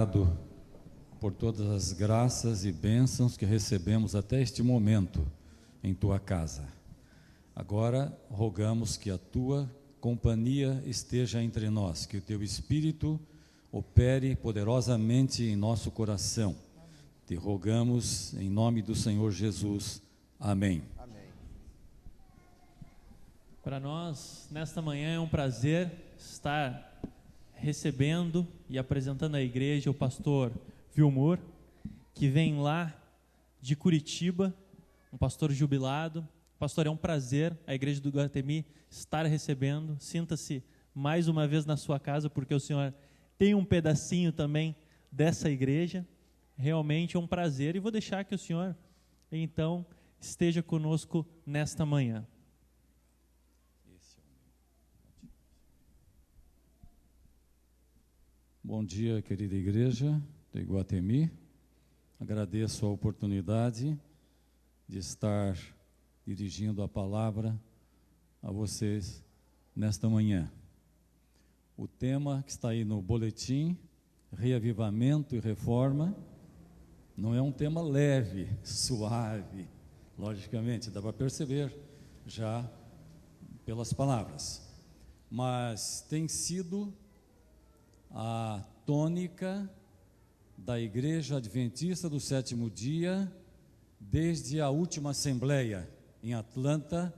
Obrigado por todas as graças e bênçãos que recebemos até este momento em tua casa. Agora rogamos que a tua companhia esteja entre nós, que o teu Espírito opere poderosamente em nosso coração. Te rogamos em nome do Senhor Jesus. Amém. Amém. Para nós, nesta manhã, é um prazer estar recebendo e apresentando à igreja o pastor Vilmor, que vem lá de Curitiba, um pastor jubilado. Pastor, é um prazer a igreja do Iguatemi estar recebendo. Sinta-se mais uma vez na sua casa, porque o senhor tem um pedacinho também dessa igreja. Realmente é um prazer, e vou deixar que o senhor, então, esteja conosco nesta manhã. Bom dia, querida igreja do Iguatemi. Agradeço a oportunidade de estar dirigindo a palavra a vocês nesta manhã. O tema que está aí no boletim, reavivamento e reforma, não é um tema leve, suave, logicamente, dá para perceber já pelas palavras, mas tem sido a tônica da Igreja Adventista do Sétimo Dia, desde a última Assembleia em Atlanta,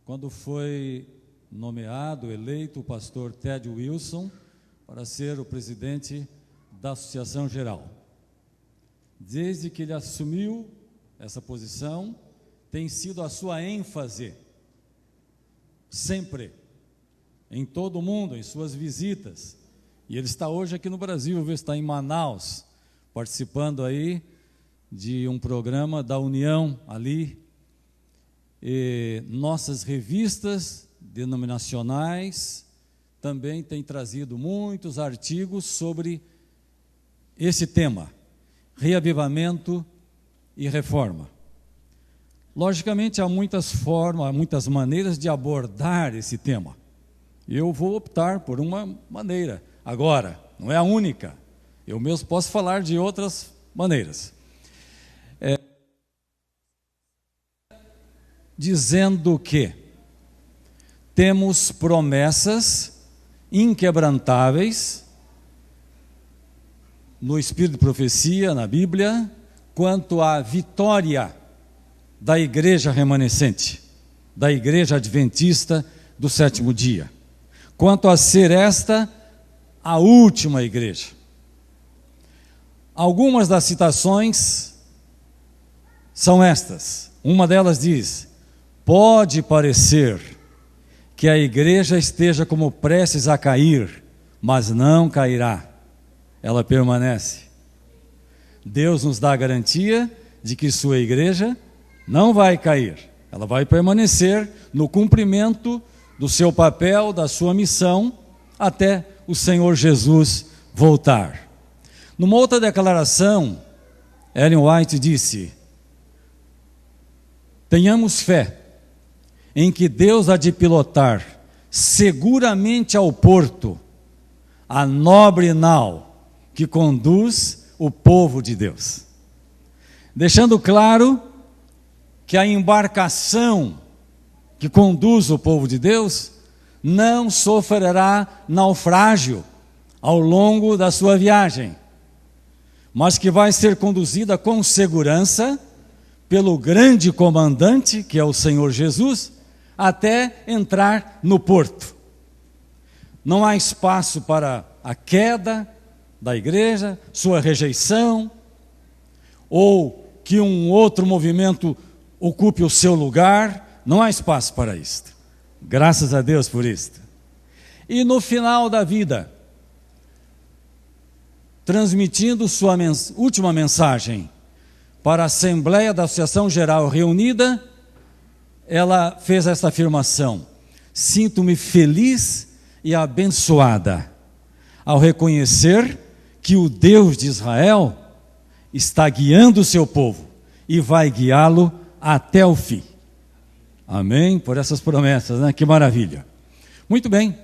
quando foi nomeado, eleito o pastor Ted Wilson para ser o presidente da Associação Geral. Desde que ele assumiu essa posição, tem sido a sua ênfase, sempre, em todo o mundo, em suas visitas. E ele está hoje aqui no Brasil, está em Manaus, participando aí de um programa da União ali. E nossas revistas denominacionais também têm trazido muitos artigos sobre esse tema, reavivamento e reforma. Logicamente, há muitas formas, há muitas maneiras de abordar esse tema. Eu vou optar por uma maneira. Agora, não é a única. Eu mesmo posso falar de outras maneiras. Dizendo que temos promessas inquebrantáveis no Espírito de Profecia, na Bíblia, quanto à vitória da igreja remanescente, da igreja adventista do sétimo dia, quanto a ser esta a última igreja. Algumas das citações são estas. Uma delas diz: pode parecer que a igreja esteja como prestes a cair, mas não cairá. Ela permanece. Deus nos dá a garantia de que sua igreja não vai cair. Ela vai permanecer no cumprimento do seu papel, da sua missão, até o Senhor Jesus voltar. Numa outra declaração, Ellen White disse: tenhamos fé em que Deus há de pilotar seguramente ao porto a nobre nau que conduz o povo de Deus. Deixando claro que a embarcação que conduz o povo de Deus não sofrerá naufrágio ao longo da sua viagem, mas que vai ser conduzida com segurança pelo grande comandante, que é o Senhor Jesus, até entrar no porto. Não há espaço para a queda da igreja, sua rejeição, ou que um outro movimento ocupe o seu lugar. Não há espaço para isto. Graças a Deus por isto. E no final da vida, transmitindo sua última mensagem para a Assembleia da Associação Geral reunida, ela fez esta afirmação: sinto-me feliz e abençoada ao reconhecer que o Deus de Israel está guiando o seu povo e vai guiá-lo até o fim. Amém? Por essas promessas, né? Que maravilha. Muito bem,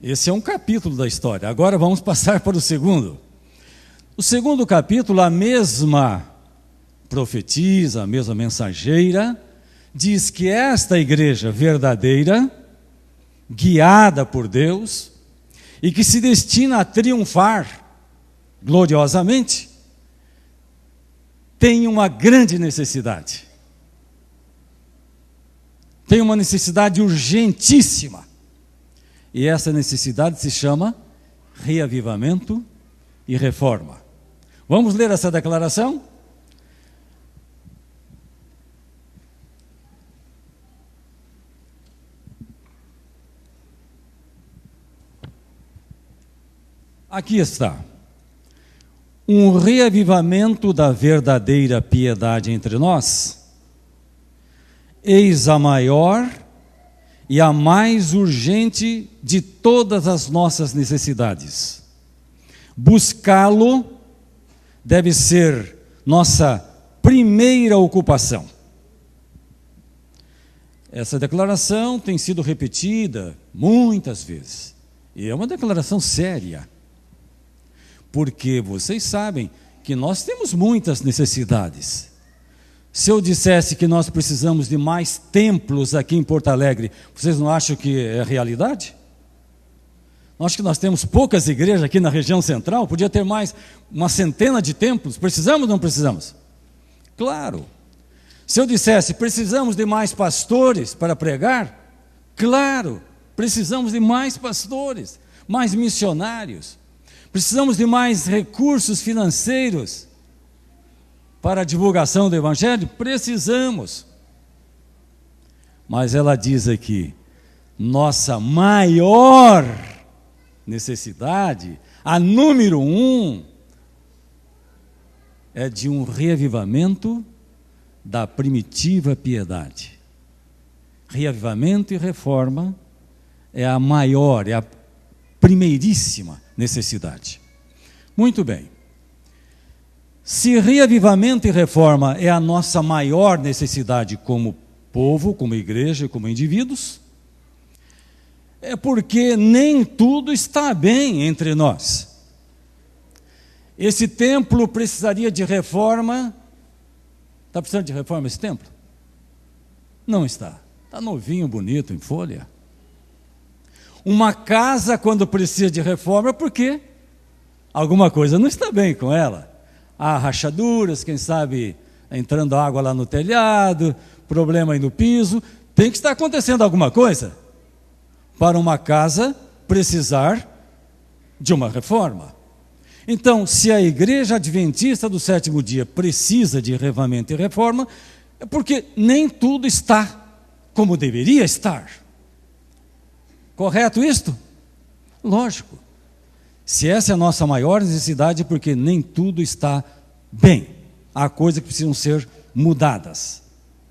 esse é um capítulo da história. Agora vamos passar para o segundo. O segundo capítulo, a mesma profetisa, a mesma mensageira, diz que esta igreja verdadeira, guiada por Deus, e que se destina a triunfar gloriosamente, tem uma grande necessidade. Tem uma necessidade urgentíssima. E essa necessidade se chama reavivamento e reforma. Vamos ler essa declaração? Aqui está. Um reavivamento da verdadeira piedade entre nós, eis a maior e a mais urgente de todas as nossas necessidades. Buscá-lo deve ser nossa primeira ocupação. Essa declaração tem sido repetida muitas vezes, e é uma declaração séria. Porque vocês sabem que nós temos muitas necessidades. Se eu dissesse que nós precisamos de mais templos aqui em Porto Alegre, vocês não acham que é realidade? Não acham que nós temos poucas igrejas aqui na região central? Podia ter mais uma centena de templos. Precisamos ou não precisamos? Claro. Se eu dissesse, precisamos de mais pastores para pregar? Claro, precisamos de mais pastores, mais missionários. Precisamos de mais recursos financeiros para a divulgação do Evangelho? Precisamos. Mas ela diz aqui, nossa maior necessidade, a número 1, é de um reavivamento da primitiva piedade. Reavivamento e reforma é a maior, é a primeiríssima necessidade. Muito bem. Se reavivamento e reforma é a nossa maior necessidade como povo, como igreja, como indivíduos, é porque nem tudo está bem entre nós. Esse templo precisaria de reforma. Está precisando de reforma esse templo? Não está. Está novinho, bonito, em folha. Uma casa, quando precisa de reforma, é porque alguma coisa não está bem com ela. Há rachaduras, quem sabe entrando água lá no telhado, problema aí no piso. Tem que estar acontecendo alguma coisa para uma casa precisar de uma reforma. Então, se a igreja adventista do sétimo dia precisa de reavivamento e reforma, é porque nem tudo está como deveria estar. Correto isto? Lógico. Se essa é a nossa maior necessidade, é porque nem tudo está bem. Há coisas que precisam ser mudadas,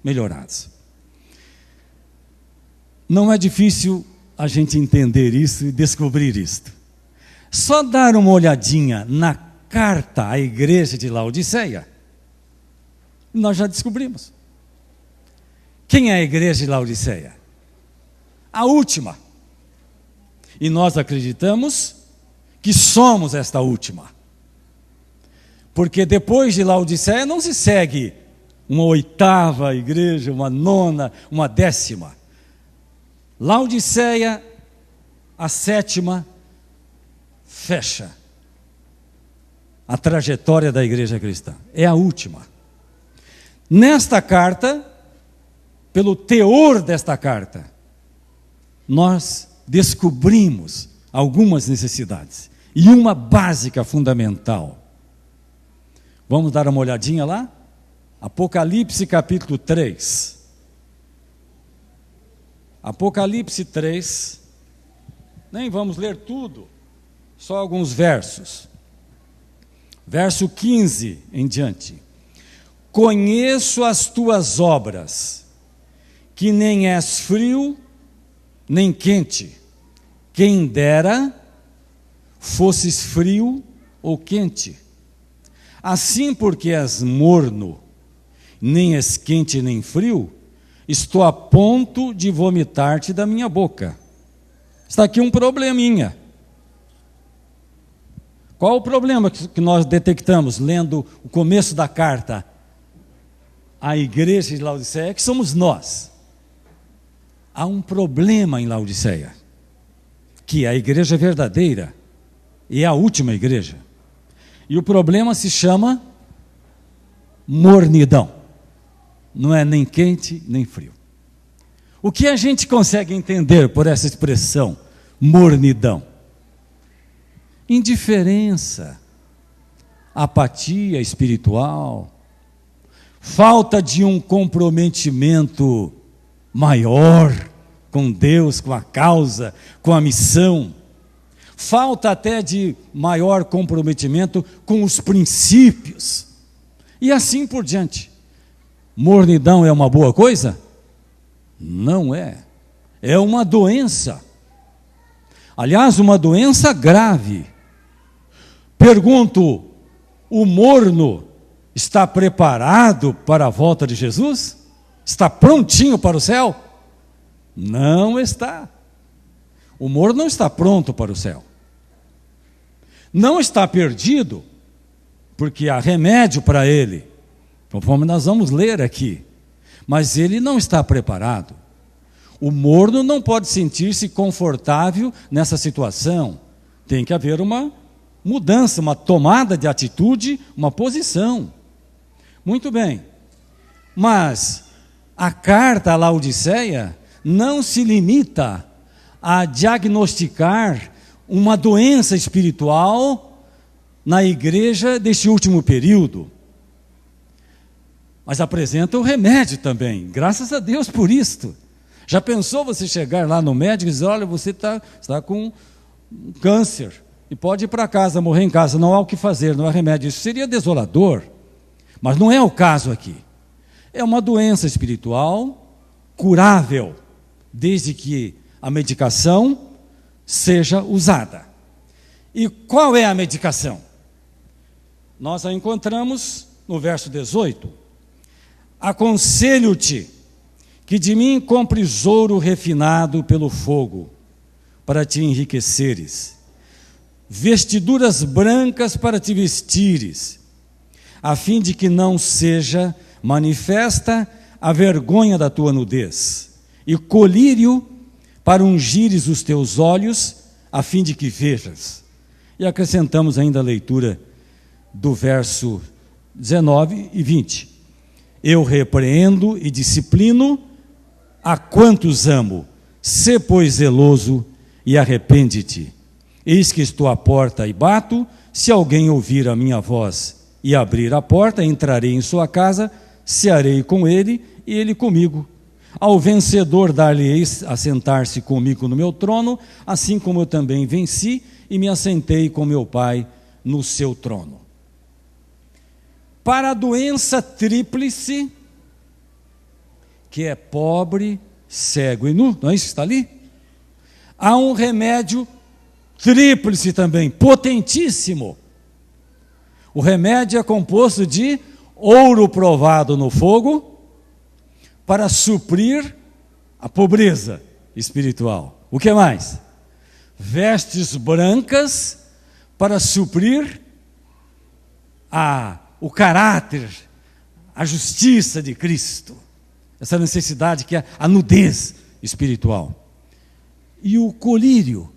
melhoradas. Não é difícil a gente entender isso e descobrir isto. Só dar uma olhadinha na carta à igreja de Laodiceia, nós já descobrimos. Quem é a igreja de Laodiceia? A última. E nós acreditamos que somos esta última. Porque depois de Laodiceia não se segue uma oitava igreja, uma nona, uma décima. Laodiceia, a sétima, fecha a trajetória da igreja cristã. É a última. Nesta carta, pelo teor desta carta, nós descobrimos algumas necessidades. E uma básica, fundamental. Vamos dar uma olhadinha lá? Apocalipse capítulo 3. Apocalipse 3. Nem vamos ler tudo, só alguns versos. Verso 15 em diante. Conheço as tuas obras, que nem és frio, nem quente. Quem dera fosses frio ou quente. Assim, porque és morno, nem és quente nem frio, estou a ponto de vomitar-te da minha boca. Está aqui um probleminha. Qual o problema que nós detectamos lendo o começo da carta à igreja de Laodiceia? Que somos nós. Há um problema em Laodiceia, que é a igreja verdadeira e é a última igreja. E o problema se chama mornidão. Não é nem quente nem frio. O que a gente consegue entender por essa expressão, mornidão? Indiferença, apatia espiritual, falta de um comprometimento maior com Deus, com a causa, com a missão, falta até de maior comprometimento com os princípios, e assim por diante. Mornidão é uma boa coisa? Não é. É uma doença. Aliás, uma doença grave. Pergunto, o morno está preparado para a volta de Jesus? Está prontinho para o céu? Não está. O morno não está pronto para o céu. Não está perdido, porque há remédio para ele, conforme nós vamos ler aqui. Mas ele não está preparado. O morno não pode sentir-se confortável nessa situação. Tem que haver uma mudança, uma tomada de atitude, uma posição. Muito bem. Mas a carta à Laodiceia não se limita a diagnosticar uma doença espiritual na igreja deste último período, mas apresenta o remédio também. Graças a Deus por isto. Já pensou você chegar lá no médico e dizer, olha, você está com câncer e pode ir para casa, morrer em casa, não há o que fazer, não há remédio. Isso seria desolador, mas não é o caso aqui. É uma doença espiritual curável, desde que a medicação seja usada. E qual é a medicação? Nós a encontramos no verso 18. Aconselho-te que de mim compres ouro refinado pelo fogo, para te enriqueceres, vestiduras brancas para te vestires, a fim de que não seja manifesta a vergonha da tua nudez, e colírio para ungires os teus olhos, a fim de que vejas. E acrescentamos ainda a leitura do verso 19 e 20. Eu repreendo e disciplino a quantos amo. Sê, pois, zeloso e arrepende-te. Eis que estou à porta e bato. Se alguém ouvir a minha voz e abrir a porta, entrarei em sua casa, cearei com ele e ele comigo. Ao vencedor dar-lhe-ei a sentar-se comigo no meu trono, assim como eu também venci e me assentei com meu Pai no seu trono. Para a doença tríplice, que é pobre, cego e nu, não é isso que está ali? Há um remédio tríplice também, potentíssimo. O remédio é composto de ouro provado no fogo, para suprir a pobreza espiritual. O que mais? Vestes brancas para suprir o caráter, a justiça de Cristo. Essa necessidade que é a nudez espiritual. E o colírio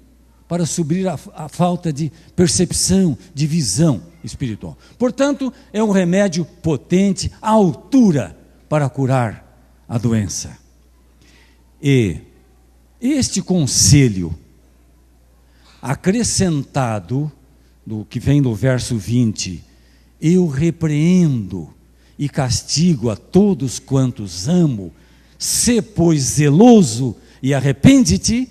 para suprir a falta de percepção, de visão espiritual. Portanto, é um remédio potente, à altura para curar a doença. E este conselho, acrescentado do que vem no verso 20, eu repreendo e castigo a todos quantos amo, sê, pois, zeloso e arrepende-te,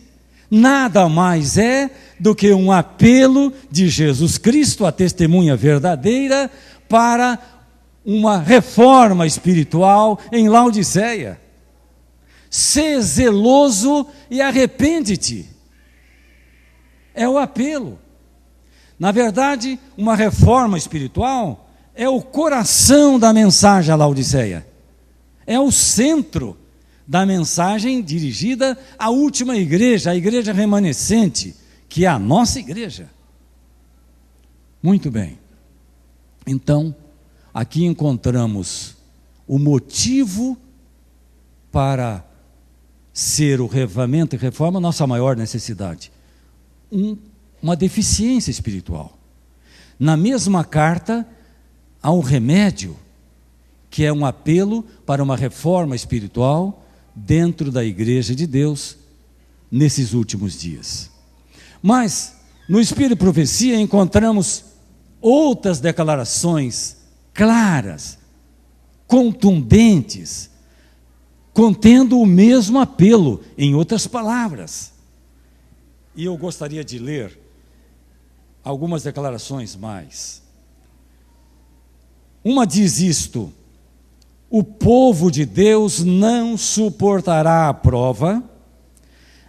nada mais é do que um apelo de Jesus Cristo, a testemunha verdadeira, para uma reforma espiritual em Laodiceia. Sê zeloso e arrepende-te. É o apelo. Na verdade, uma reforma espiritual é o coração da mensagem à Laodiceia. É o centro da mensagem dirigida à última igreja, a igreja remanescente, que é a nossa igreja. Muito bem. Então, aqui encontramos o motivo para ser o reavivamento e reforma nossa maior necessidade. Uma deficiência espiritual. Na mesma carta, há um remédio, que é um apelo para uma reforma espiritual dentro da Igreja de Deus nesses últimos dias. Mas, no Espírito de Profecia, encontramos outras declarações claras, contundentes, contendo o mesmo apelo, em outras palavras. E eu gostaria de ler algumas declarações mais. Uma diz isto: o povo de Deus não suportará a prova,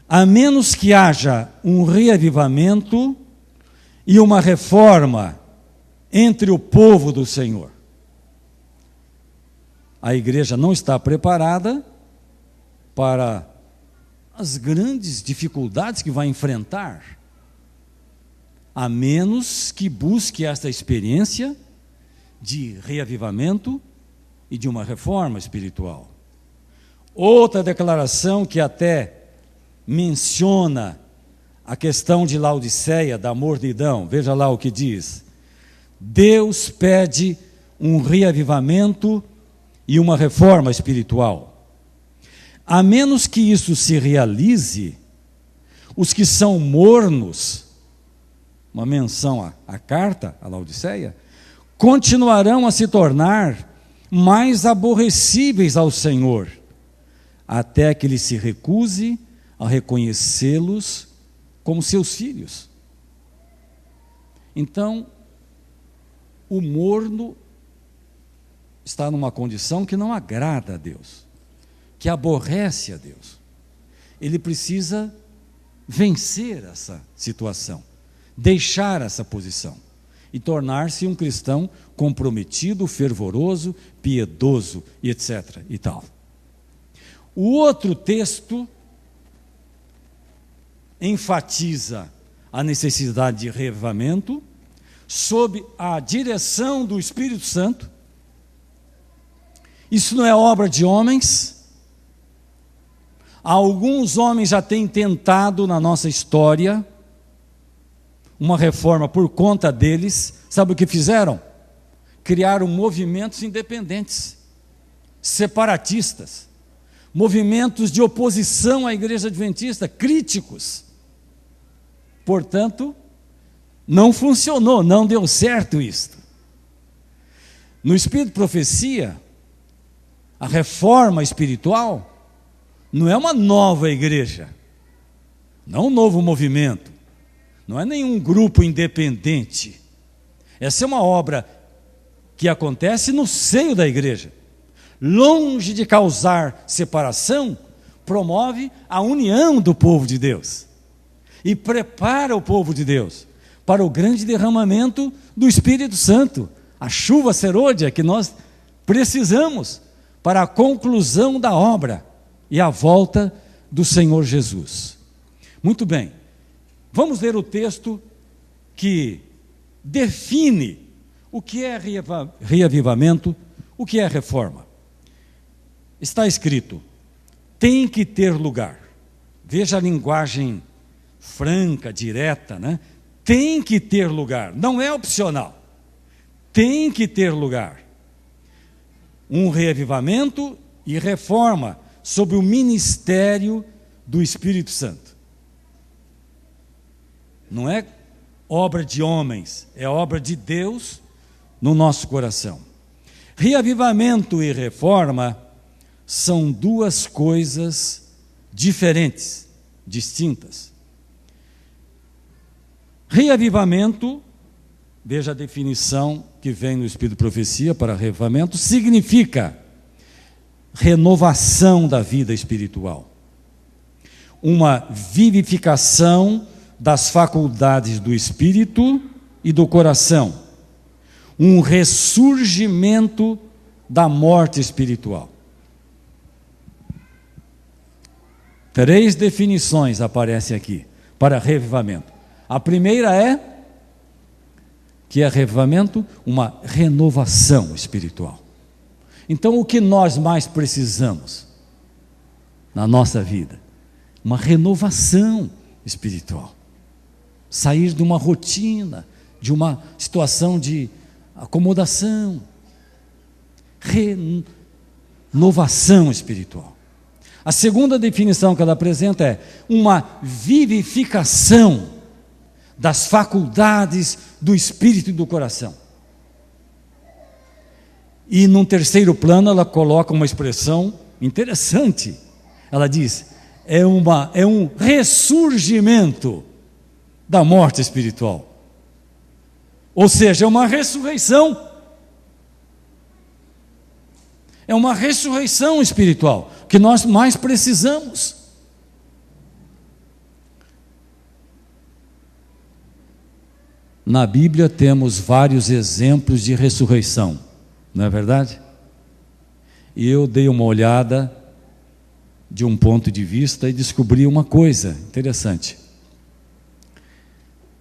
a menos que haja um reavivamento e uma reforma entre o povo do Senhor. A igreja não está preparada para as grandes dificuldades que vai enfrentar, a menos que busque esta experiência de reavivamento e de uma reforma espiritual. Outra declaração que até menciona a questão de Laodiceia, da mornidão, veja lá o que diz: Deus pede um reavivamento e uma reforma espiritual. A menos que isso se realize, os que são mornos, uma menção à carta, à Laodiceia, continuarão a se tornar mais aborrecíveis ao Senhor, até que Ele se recuse a reconhecê-los como seus filhos. Então, o morno está numa condição que não agrada a Deus, que aborrece a Deus. Ele precisa vencer essa situação, deixar essa posição e tornar-se um cristão comprometido, fervoroso, piedoso e etc. e tal. O outro texto enfatiza a necessidade de reavivamento sob a direção do Espírito Santo. Isso não é obra de homens. Alguns homens já têm tentado na nossa história uma reforma por conta deles. Sabe o que fizeram? Criaram movimentos independentes, separatistas, movimentos de oposição à Igreja Adventista, críticos. Portanto, não funcionou, não deu certo isto. No Espírito de Profecia, a reforma espiritual não é uma nova igreja, não um novo movimento, não é nenhum grupo independente. Essa é uma obra que acontece no seio da igreja. Longe de causar separação, promove a união do povo de Deus e prepara o povo de Deus para o grande derramamento do Espírito Santo, a chuva serôdia que nós precisamos para a conclusão da obra e a volta do Senhor Jesus. Muito bem, vamos ler o texto que define o que é reavivamento, o que é reforma. Está escrito: tem que ter lugar. Veja a linguagem franca, direta, né? Tem que ter lugar, não é opcional. Tem que ter lugar. Um reavivamento e reforma sob o ministério do Espírito Santo. Não é obra de homens, é obra de Deus no nosso coração. Reavivamento e reforma são duas coisas diferentes, distintas. Reavivamento, veja a definição que vem no Espírito de Profecia para reavivamento, significa renovação da vida espiritual, uma vivificação das faculdades do espírito e do coração, um ressurgimento da morte espiritual. 3 definições aparecem aqui para revivamento. A primeira é que é avivamento? Uma renovação espiritual. Então, o que nós mais precisamos na nossa vida? Uma renovação espiritual. Sair de uma rotina, de uma situação de acomodação. Renovação espiritual. A segunda definição que ela apresenta é uma vivificação das faculdades do espírito e do coração. E num terceiro plano ela coloca uma expressão interessante. Ela diz, é um ressurgimento da morte espiritual. Ou seja, é uma ressurreição. É uma ressurreição espiritual que nós mais precisamos. Na Bíblia temos vários exemplos de ressurreição, não é verdade? E eu dei uma olhada de um ponto de vista e descobri uma coisa interessante.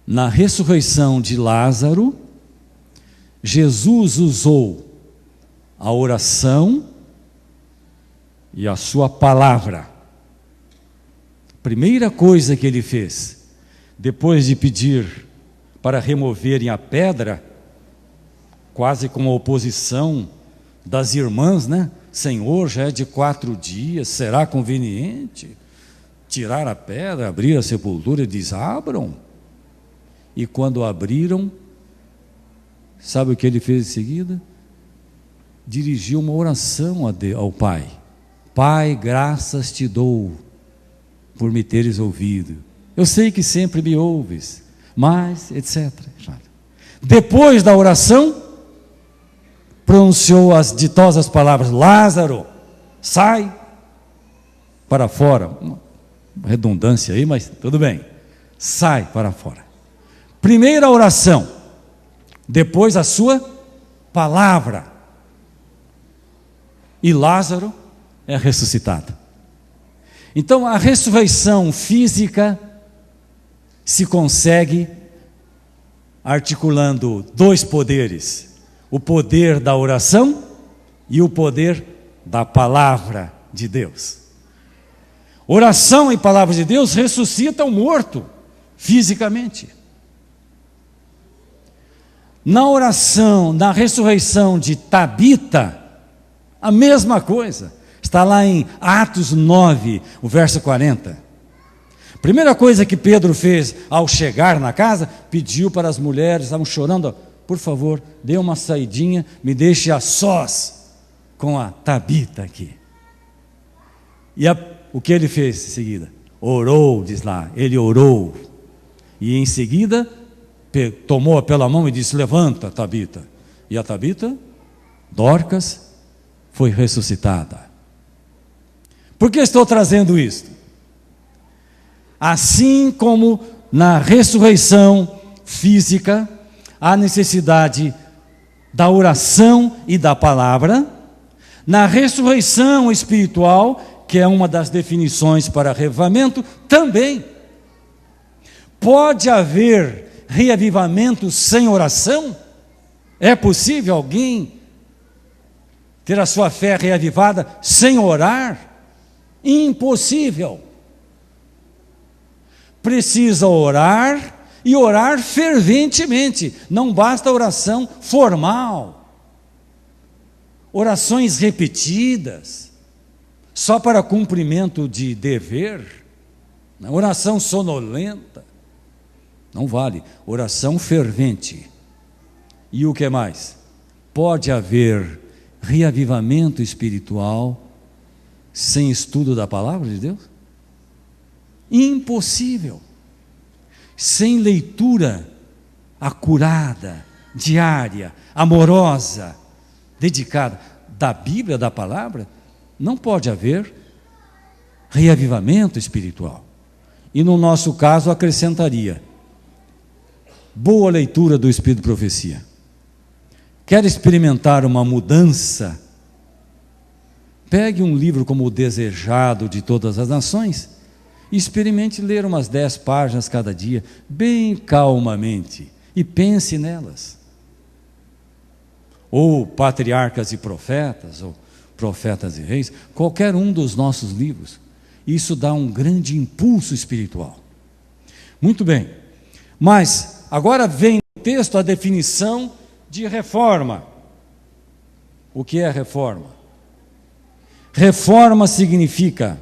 Na ressurreição de Lázaro, Jesus usou a oração e a sua palavra. Primeira coisa que ele fez, depois de pedir para removerem a pedra, quase com a oposição das irmãs, né? Senhor, já é de 4 dias, será conveniente tirar a pedra, abrir a sepultura? Ele diz, abram. E quando abriram, sabe o que ele fez em seguida? Dirigiu uma oração ao Pai. Pai, graças te dou por me teres ouvido. Eu sei que sempre me ouves, mas, etc. Depois da oração, pronunciou as ditosas palavras, Lázaro, sai para fora. Uma redundância aí, mas tudo bem. Sai para fora. Primeira oração, depois a sua palavra. E Lázaro é ressuscitado. Então a ressurreição física se consegue articulando 2 poderes: o poder da oração e o poder da palavra de Deus. Oração e palavra de Deus ressuscitam o morto fisicamente. Na oração, na ressurreição de Tabita, a mesma coisa, está lá em Atos 9, o verso 40. Primeira coisa que Pedro fez ao chegar na casa, pediu para as mulheres, estavam chorando, por favor, dê uma saidinha, me deixe a sós com a Tabita aqui. E o que ele fez em seguida? Orou, diz lá, ele orou. E em seguida, tomou-a pela mão e disse, levanta, Tabita. E a Tabita, Dorcas, foi ressuscitada. Por que estou trazendo isto? Assim como na ressurreição física, há necessidade da oração e da palavra, na ressurreição espiritual, que é uma das definições para reavivamento, também pode haver reavivamento sem oração? É possível alguém ter a sua fé reavivada sem orar? Impossível. Precisa orar e orar ferventemente. Não basta oração formal, orações repetidas, só para cumprimento de dever, oração sonolenta. Não vale. Oração fervente. E o que mais? Pode haver reavivamento espiritual sem estudo da palavra de Deus? Impossível. Sem leitura acurada, diária, amorosa, dedicada da Bíblia, da palavra, não pode haver reavivamento espiritual. E no nosso caso acrescentaria boa leitura do Espírito de Profecia. Quer experimentar uma mudança? Pegue um livro como O Desejado de Todas as Nações e experimente ler umas 10 páginas cada dia, bem calmamente, e pense nelas. ou Patriarcas e Profetas, ou Profetas e Reis, qualquer um dos nossos livros, isso dá um grande impulso espiritual. Muito bem, mas agora vem no texto a definição de reforma. O que é reforma? Reforma significa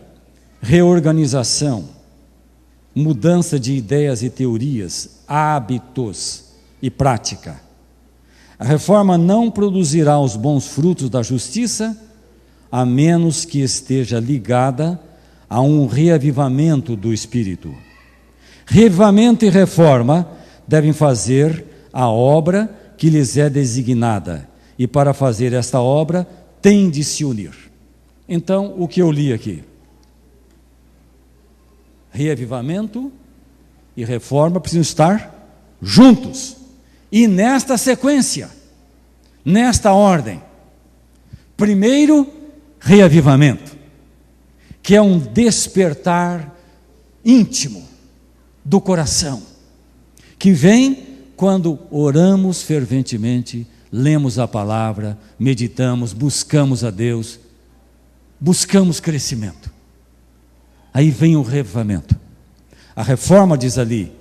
reorganização, mudança de ideias e teorias, hábitos e prática. A reforma não produzirá os bons frutos da justiça, a menos que esteja ligada a um reavivamento do espírito. Reavivamento e reforma devem fazer a obra que lhes é designada, e para fazer esta obra tem de se unir. Então, o que eu li aqui? Reavivamento e reforma precisam estar juntos, e nesta sequência, nesta ordem. Primeiro, reavivamento, que é um despertar íntimo do coração, que vem quando oramos ferventemente, lemos a palavra, meditamos, buscamos a Deus, buscamos crescimento. Aí vem o reavivamento. A reforma diz ali,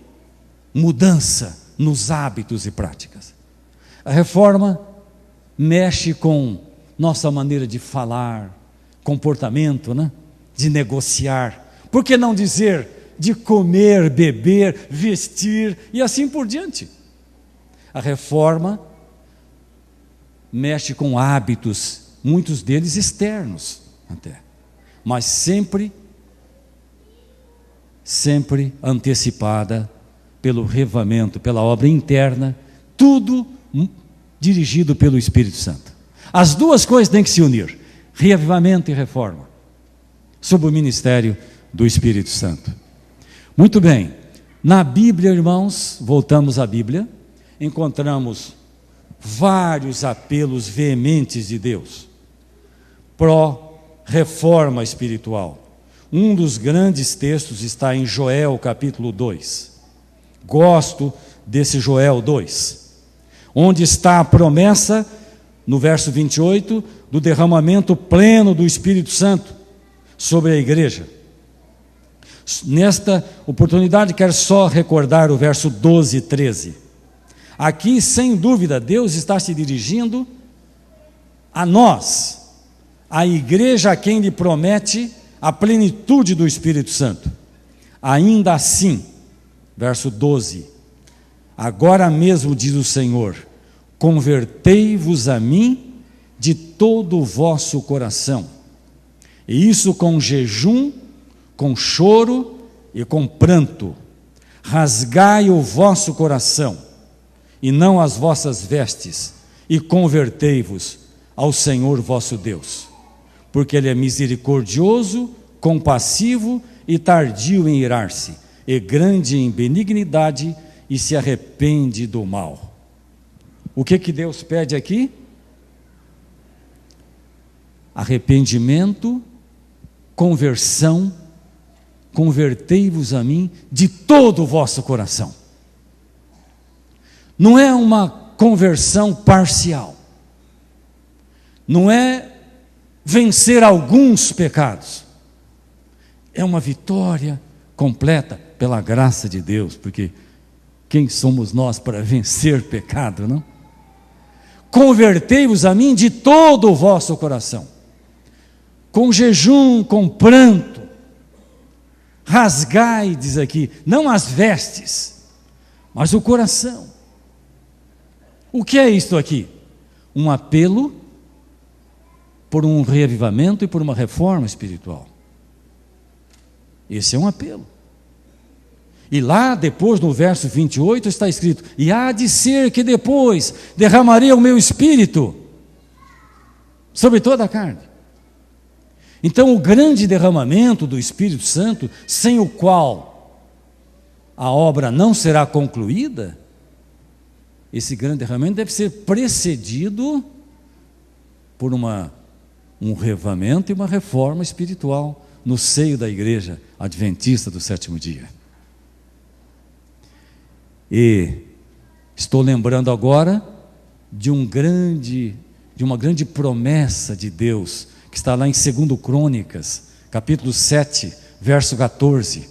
mudança nos hábitos e práticas. A reforma mexe com nossa maneira de falar, comportamento, né? De negociar. Por que não dizer de comer, beber, vestir e assim por diante? A reforma mexe com hábitos, muitos deles externos até, mas sempre antecipada pelo reavivamento, pela obra interna, tudo dirigido pelo Espírito Santo. As duas coisas têm que se unir, reavivamento e reforma, sob o ministério do Espírito Santo. Muito bem, na Bíblia, irmãos, voltamos à Bíblia, encontramos vários apelos veementes de Deus, pró-reforma espiritual. Um dos grandes textos está em Joel capítulo 2, gosto desse Joel 2, onde está a promessa, no verso 28, do derramamento pleno do Espírito Santo sobre a igreja. Nesta oportunidade, quero só recordar o verso 12 e 13. Aqui, sem dúvida, Deus está se dirigindo a nós, a igreja a quem Ele promete a plenitude do Espírito Santo. Ainda assim, verso 12, agora mesmo diz o Senhor, convertei-vos a mim de todo o vosso coração, e isso com jejum, com choro e com pranto, rasgai o vosso coração, e não as vossas vestes, e convertei-vos ao Senhor vosso Deus, porque Ele é misericordioso, compassivo e tardio em irar-se, e grande em benignidade, e se arrepende do mal. O que Deus pede aqui? Arrependimento, conversão, convertei-vos a mim de todo o vosso coração. Não é uma conversão parcial, não é vencer alguns pecados, é uma vitória completa pela graça de Deus, porque quem somos nós para vencer pecado, não? Convertei-vos a mim de todo o vosso coração, com jejum, com pranto, rasgai, diz aqui, não as vestes, mas o coração. O que é isto aqui? Um apelo por um reavivamento e por uma reforma espiritual. Esse é um apelo. E lá depois no verso 28 está escrito, e há de ser que depois derramarei o meu espírito sobre toda a carne. Então o grande derramamento do Espírito Santo, sem o qual a obra não será concluída, esse grande derramamento deve ser precedido por um reavivamento e uma reforma espiritual no seio da igreja adventista do sétimo dia. E estou lembrando agora de uma grande promessa de Deus, que está lá em 2 Crônicas, capítulo 7, verso 14.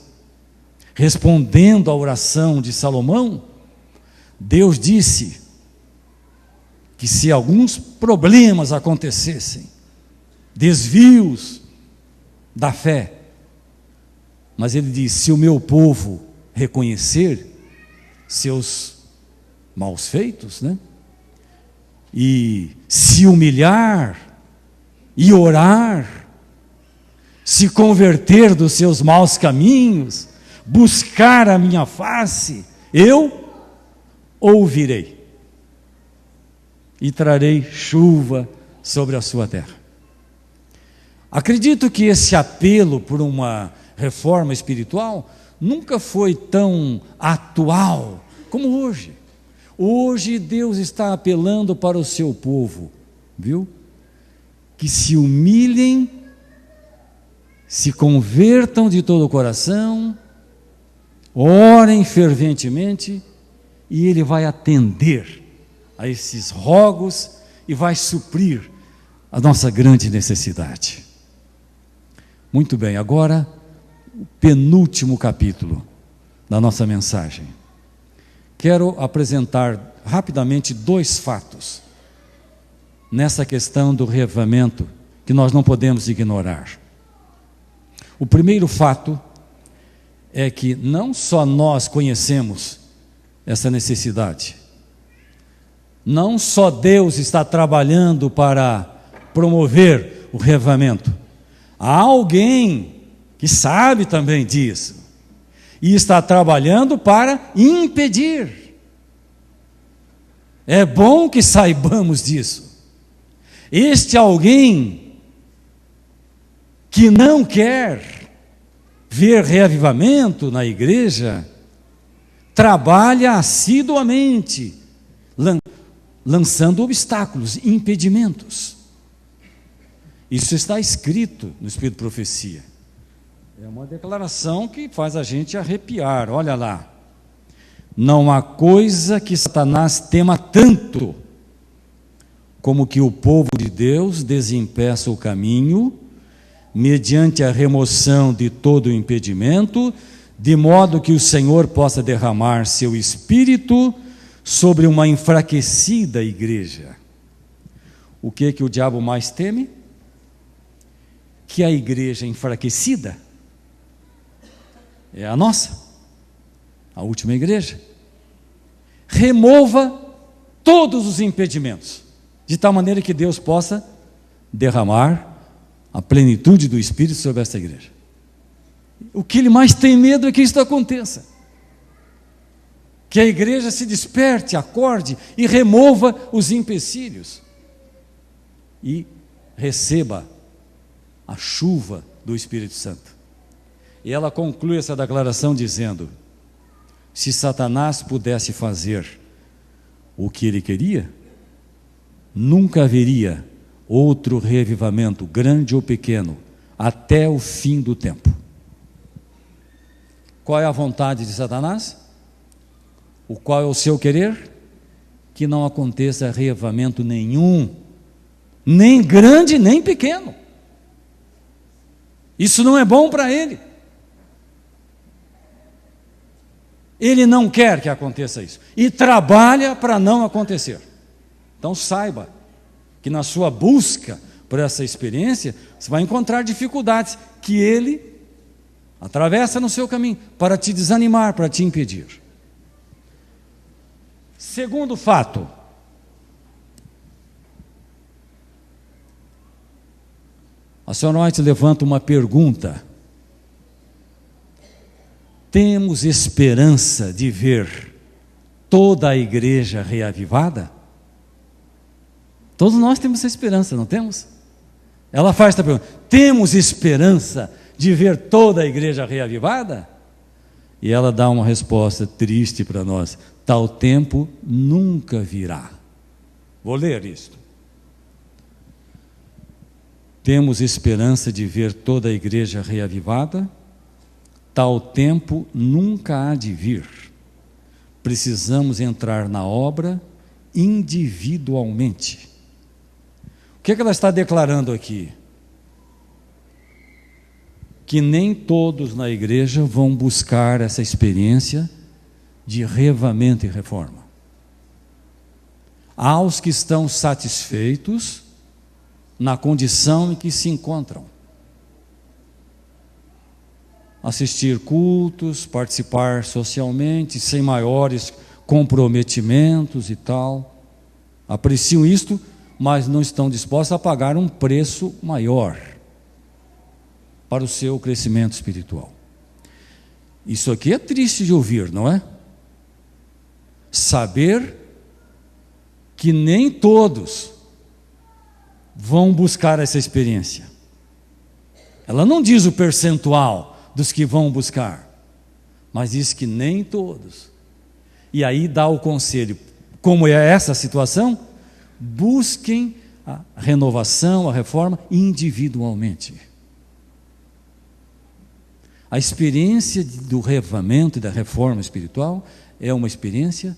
Respondendo à oração de Salomão, Deus disse que se alguns problemas acontecessem, desvios da fé, mas ele diz: se o meu povo reconhecer seus maus feitos, e se humilhar e orar, se converter dos seus maus caminhos, buscar a minha face, eu ouvirei e trarei chuva sobre a sua terra. Acredito que esse apelo por uma reforma espiritual nunca foi tão atual como hoje. Hoje Deus está apelando para o seu povo, viu? Que se humilhem, se convertam de todo o coração, orem ferventemente, e Ele vai atender a esses rogos e vai suprir a nossa grande necessidade. Muito bem, agora o penúltimo capítulo da nossa mensagem. Quero apresentar rapidamente 2 fatos nessa questão do reavivamento que nós não podemos ignorar. O primeiro fato é que não só nós conhecemos essa necessidade, não só Deus está trabalhando para promover o reavivamento, há alguém que sabe também disso e está trabalhando para impedir. É bom que saibamos disso. Este alguém que não quer ver reavivamento na igreja, trabalha assiduamente, lançando obstáculos, impedimentos. Isso está escrito no Espírito de Profecia. É uma declaração que faz a gente arrepiar. Olha lá. Não há coisa que Satanás tema tanto como que o povo de Deus desempeça o caminho, mediante a remoção de todo o impedimento, de modo que o Senhor possa derramar seu Espírito sobre uma enfraquecida igreja. O que o diabo mais teme? Que a igreja enfraquecida é a nossa, a última igreja, remova todos os impedimentos, de tal maneira que Deus possa derramar a plenitude do Espírito sobre essa igreja. O que ele mais tem medo é que isso aconteça, que a igreja se desperte, acorde e remova os empecilhos e receba a chuva do Espírito Santo. E ela conclui essa declaração dizendo: se Satanás pudesse fazer o que ele queria, nunca haveria outro reavivamento, grande ou pequeno, até o fim do tempo. Qual é a vontade de Satanás? Qual é o seu querer? Que não aconteça reavivamento nenhum, nem grande, nem pequeno. Isso não é bom para ele. Ele não quer que aconteça isso e trabalha para não acontecer. Então saiba que na sua busca por essa experiência, você vai encontrar dificuldades que ele atravessa no seu caminho para te desanimar, para te impedir. Segundo fato, a senhora White levanta uma pergunta: temos esperança de ver toda a igreja reavivada? Todos nós temos essa esperança, não temos? Ela faz essa pergunta: temos esperança de ver toda a igreja reavivada? E ela dá uma resposta triste para nós: tal tempo nunca virá. Vou ler isto. Temos esperança de ver toda a igreja reavivada? Tal tempo nunca há de vir. Precisamos entrar na obra individualmente. O que ela está declarando aqui? Que nem todos na igreja vão buscar essa experiência de reavivamento e reforma. Há os que estão satisfeitos na condição em que se encontram. Assistir cultos, participar socialmente, sem maiores comprometimentos e tal. Apreciam isto, mas não estão dispostos a pagar um preço maior para o seu crescimento espiritual. Isso aqui é triste de ouvir, não é? Saber que nem todos vão buscar essa experiência. Ela não diz o percentual dos que vão buscar, mas diz que nem todos. E aí dá o conselho, como é essa situação? Busquem a renovação, a reforma individualmente. A experiência do reavivamento e da reforma espiritual é uma experiência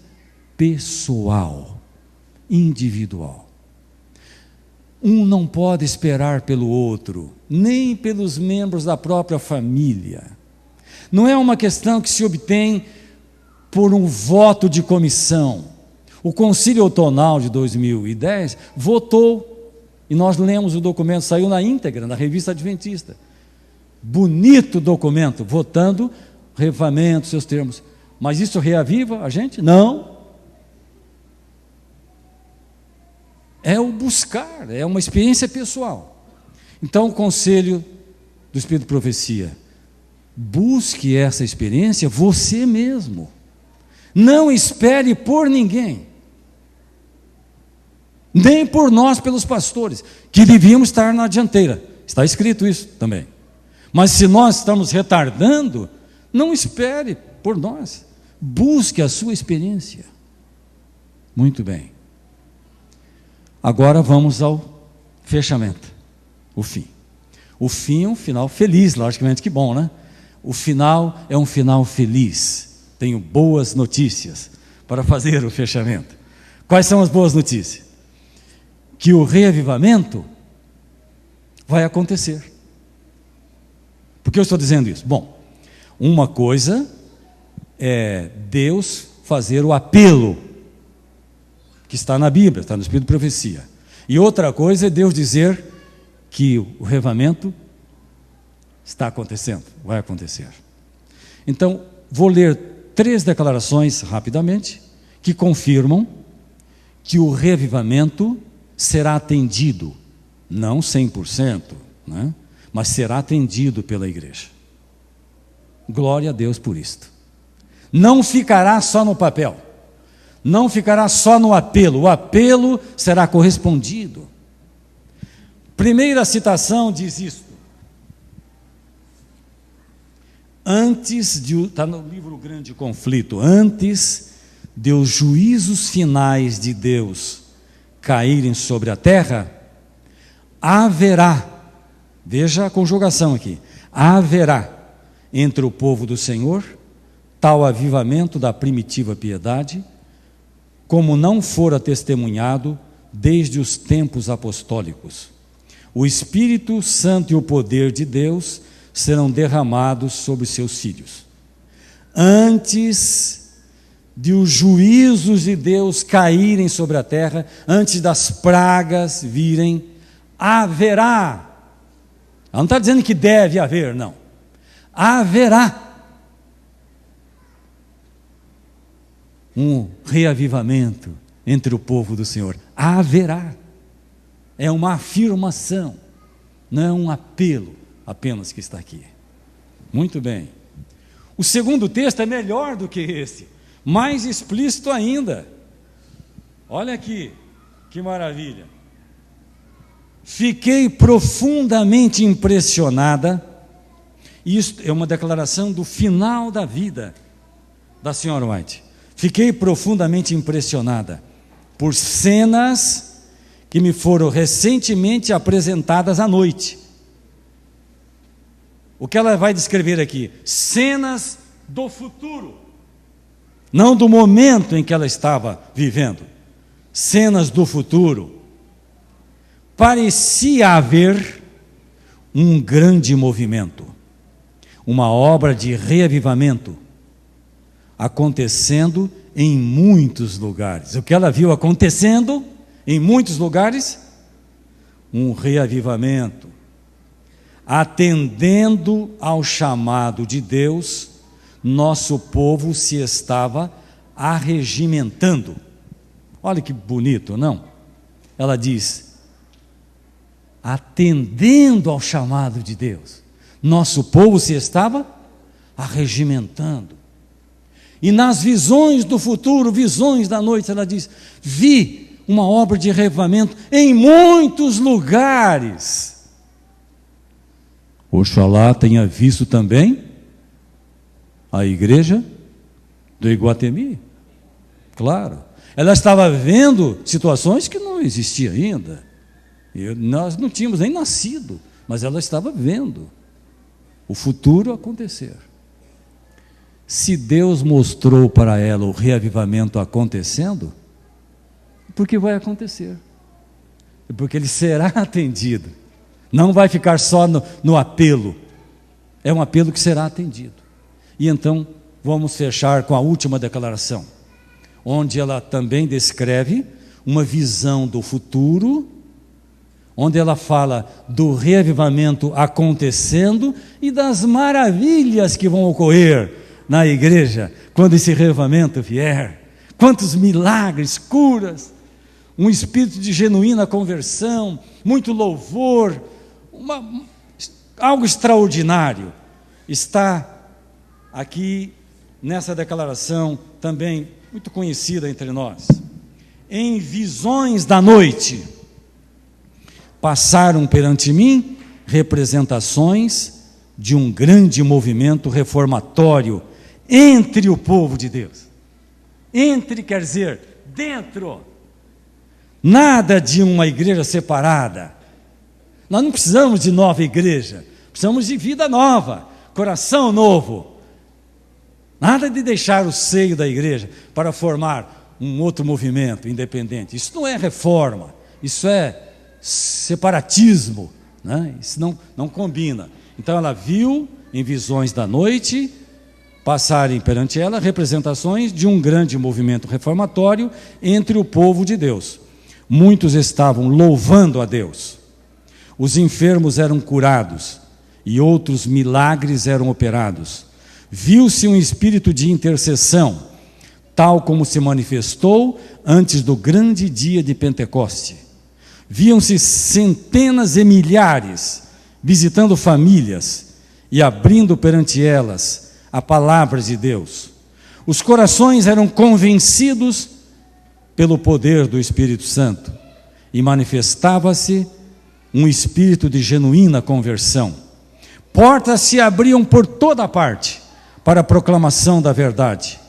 pessoal, individual. Um não pode esperar pelo outro, nem pelos membros da própria família. Não é uma questão que se obtém por um voto de comissão. O Concílio Outonal de 2010 votou, e nós lemos o documento, saiu na íntegra, na Revista Adventista. Bonito documento, votando reavivamento, seus termos. Mas isso reaviva a gente? Não. É o buscar, é uma experiência pessoal. Então, o conselho do Espírito de Profecia: busque essa experiência você mesmo. Não espere por ninguém, nem por nós, pelos pastores, que devíamos estar na dianteira. Está escrito isso também. Mas se nós estamos retardando, não espere por nós. Busque a sua experiência. Muito bem. Agora vamos ao fechamento, o fim. O fim é um final feliz, logicamente, que bom, né? O final é um final feliz. Tenho boas notícias para fazer o fechamento. Quais são as boas notícias? Que o reavivamento vai acontecer. Por que eu estou dizendo isso? Bom, uma coisa é Deus fazer o apelo que está na Bíblia, está no Espírito de Profecia. E outra coisa é Deus dizer que o reavivamento está acontecendo, vai acontecer. Então, vou ler 3 declarações rapidamente, que confirmam que o reavivamento será atendido, não 100%, né? Mas será atendido pela igreja. Glória a Deus por isto. Não ficará só no papel, não ficará só no apelo, o apelo será correspondido. Primeira citação diz isto. Antes de, está no livro Grande Conflito, antes de os juízos finais de Deus caírem sobre a terra, haverá, veja a conjugação aqui, haverá entre o povo do Senhor tal avivamento da primitiva piedade, como não fora testemunhado desde os tempos apostólicos. O Espírito Santo e o poder de Deus serão derramados sobre seus filhos. Antes de os juízos de Deus caírem sobre a terra, antes das pragas virem, haverá. Ela não está dizendo que deve haver, não. Haverá um reavivamento entre o povo do Senhor. Haverá. É uma afirmação, não é um apelo apenas que está aqui. Muito bem. O segundo texto é melhor do que esse, mais explícito ainda. Olha aqui, que maravilha. Fiquei profundamente impressionada. Isto é uma declaração do final da vida da senhora White. Fiquei profundamente impressionada por cenas que me foram recentemente apresentadas à noite. O que ela vai descrever aqui? Cenas do futuro, não do momento em que ela estava vivendo. cenas do futuro, parecia haver um grande movimento, uma obra de reavivamento acontecendo em muitos lugares. O que ela viu acontecendo em muitos lugares? Um reavivamento. Atendendo ao chamado de Deus, nosso povo se estava arregimentando. Olha que bonito, não? Ela diz: atendendo ao chamado de Deus, nosso povo se estava arregimentando. E nas visões do futuro, visões da noite, ela diz: vi uma obra de reavivamento em muitos lugares. Oxalá tenha visto também a igreja do Iguatemi. Claro, ela estava vendo situações que não existiam ainda. Nós não tínhamos nem nascido, mas ela estava vendo o futuro acontecer. Se Deus mostrou para ela o reavivamento acontecendo, porque vai acontecer, porque ele será atendido, não vai ficar só no apelo, é um apelo que será atendido. E então vamos fechar com a última declaração, onde ela também descreve uma visão do futuro, onde ela fala do reavivamento acontecendo e das maravilhas que vão ocorrer na igreja quando esse reavivamento vier. Quantos milagres, curas, um espírito de genuína conversão, muito louvor, algo extraordinário está aqui nessa declaração também muito conhecida entre nós. Em visões da noite passaram perante mim representações de um grande movimento reformatório entre o povo de Deus. Entre quer dizer dentro. Nada de uma igreja separada. Nós não precisamos de nova igreja, precisamos de vida nova, coração novo. Nada de deixar o seio da igreja para formar um outro movimento independente. Isso não é reforma, isso é separatismo, né? Isso não combina. Então ela viu em visões da noite passarem perante ela representações de um grande movimento reformatório entre o povo de Deus. Muitos estavam louvando a Deus. Os enfermos eram curados e outros milagres eram operados. Viu-se um espírito de intercessão, tal como se manifestou antes do grande dia de Pentecoste. Viam-se centenas e milhares visitando famílias e abrindo perante elas a palavra de Deus. Os corações eram convencidos pelo poder do Espírito Santo e manifestava-se um espírito de genuína conversão. Portas se abriam por toda parte para a proclamação da verdade.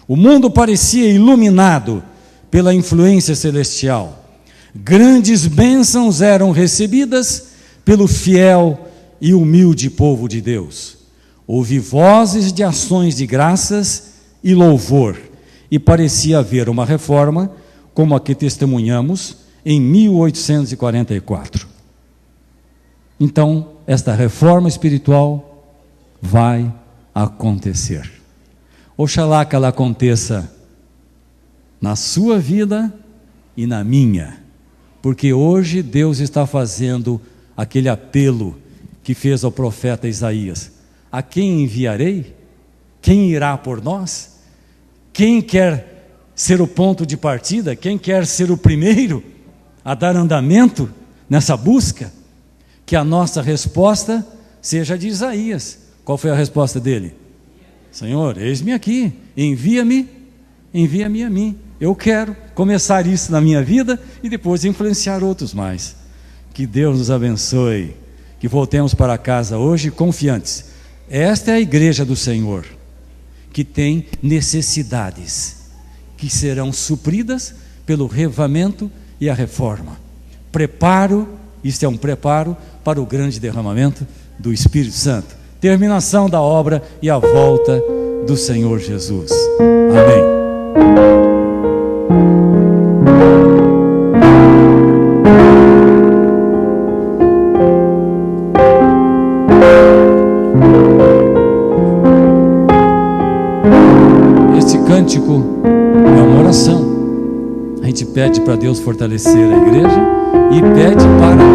O mundo parecia iluminado pela influência celestial. Grandes bênçãos eram recebidas pelo fiel e humilde povo de Deus. Houve vozes de ações de graças e louvor, e parecia haver uma reforma, como a que testemunhamos em 1844. Então, esta reforma espiritual vai acontecer. Oxalá que ela aconteça na sua vida e na minha, porque hoje Deus está fazendo aquele apelo que fez ao profeta Isaías: a quem enviarei? Quem irá por nós? Quem quer ser o ponto de partida? Quem quer ser o primeiro a dar andamento nessa busca? Que a nossa resposta seja de Isaías. Qual foi a resposta dele? Senhor, eis-me aqui, envia-me a mim. Eu quero começar isso na minha vida e depois influenciar outros mais. Que Deus nos abençoe, que voltemos para casa hoje confiantes. Esta é a igreja do Senhor, que tem necessidades, que serão supridas pelo reavivamento e a reforma. Isto é um preparo para o grande derramamento do Espírito Santo. Terminação da obra e a volta do Senhor Jesus. Amém. profético é uma oração. A gente pede para Deus fortalecer a igreja e pede para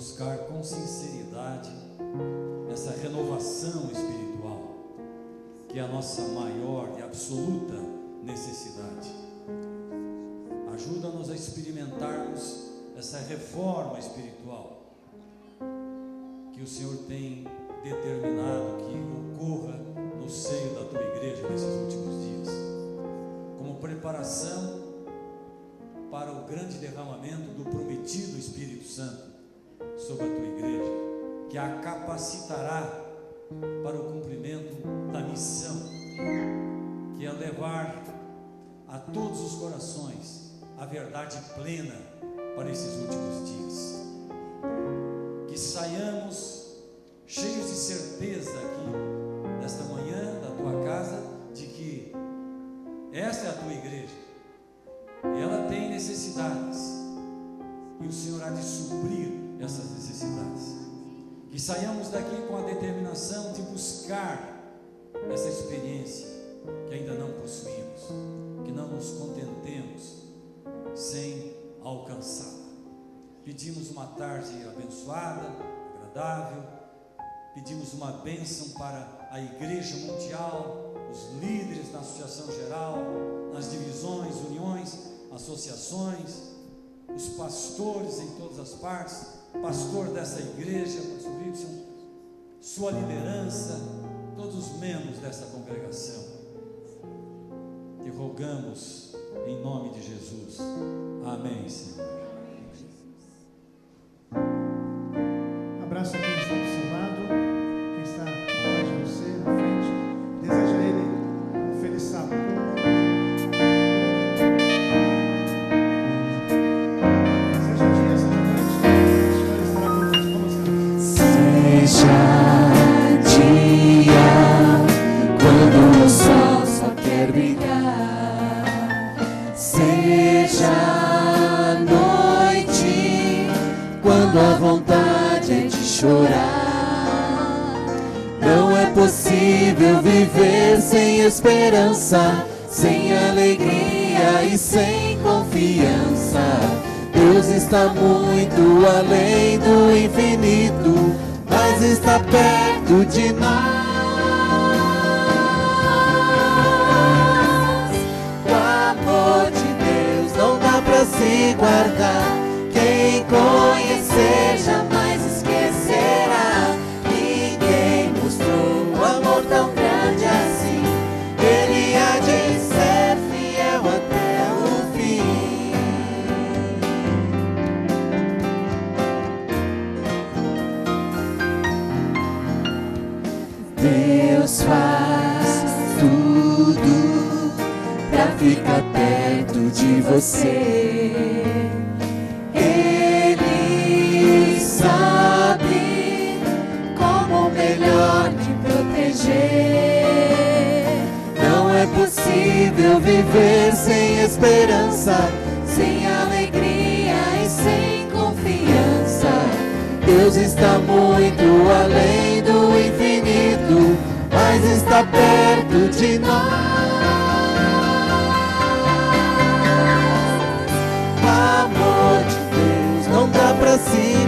buscar com sinceridade essa renovação espiritual, que é a nossa maior e absoluta necessidade. Ajuda-nos a experimentarmos essa reforma espiritual que o Senhor tem determinado que ocorra no seio da tua igreja nesses últimos dias, como preparação para o grande derramamento do prometido Espírito Santo sobre a tua igreja, que a capacitará para o cumprimento da missão, que é levar a todos os corações a verdade plena para esses últimos dias. Que saiamos cheios de certeza aqui nesta manhã, da tua casa, de que esta é a tua igreja, e ela tem necessidades, e o Senhor há de suprir essas necessidades. Que saiamos daqui com a determinação de buscar essa experiência que ainda não possuímos, que não nos contentemos sem alcançá-la. Pedimos uma tarde abençoada, agradável, pedimos uma bênção para a Igreja Mundial, os líderes na Associação Geral, nas divisões, uniões, associações, os pastores em todas as partes, pastor dessa igreja, pastor Wilson, sua liderança, todos os membros dessa congregação. Te rogamos em nome de Jesus. Amém, Senhor. Abraça quem está do seu lado, quem está atrás de você, na frente. Deseja a ele um feliz sábado. Seja dia, seja noite, o Senhor estará contigo. Vamos cantar. Seja dia, quando o sol só quer brilhar. Seja noite, quando a vontade é de chorar. Não é possível viver sem esperança, sem alegria e sem confiança. Deus está muito além do infinito, mas está perto de nós. O amor de Deus não dá pra se guardar. Quem conhecer jamais esquecerá. Ninguém mostrou um amor tão grande assim. Ele há de ser fiel até o fim. Deus faz tudo pra ficar perto de você. Ele sabe como melhor te proteger. Não é possível viver sem esperança, sem alegria e sem confiança. Deus está muito além do infinito, mas está perto de nós. O amor de Deus não dá pra se